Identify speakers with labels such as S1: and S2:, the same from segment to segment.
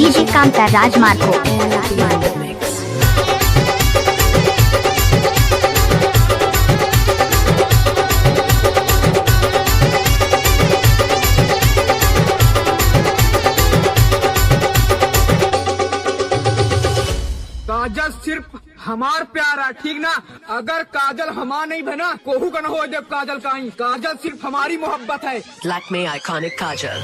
S1: DJ Kanta राजमार्को।
S2: काजल सिर्फ हमार प्यारा, ठीक ना। अगर काजल हमार नहीं बना कोहू का न हो जब काजल का ही। काजल सिर्फ हमारी मोहब्बत है।
S3: Lakme iconic Kajal।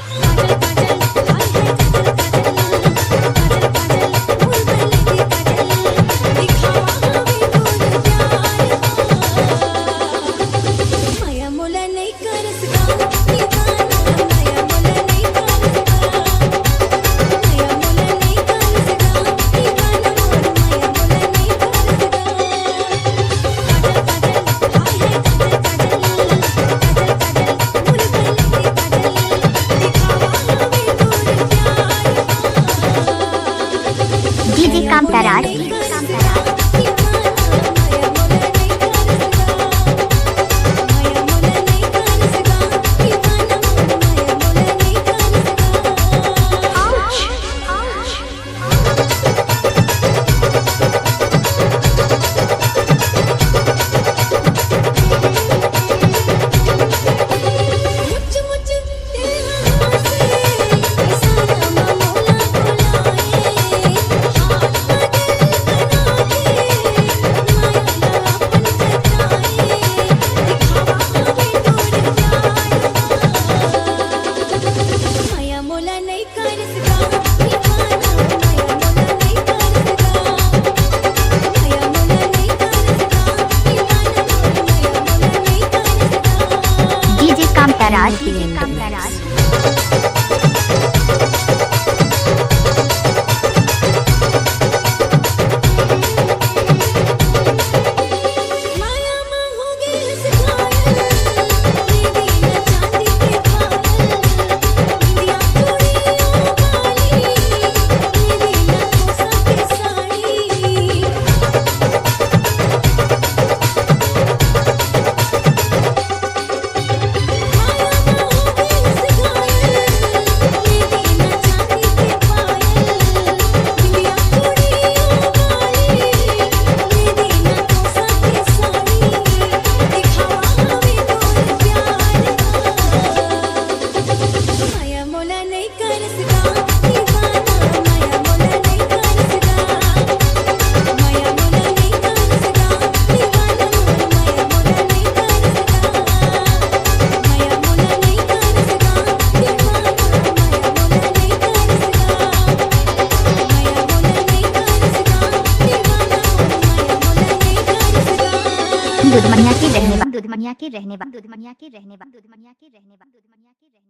S1: DJ Kanta Raj. Raj. Dudhmaniya के रहने वाले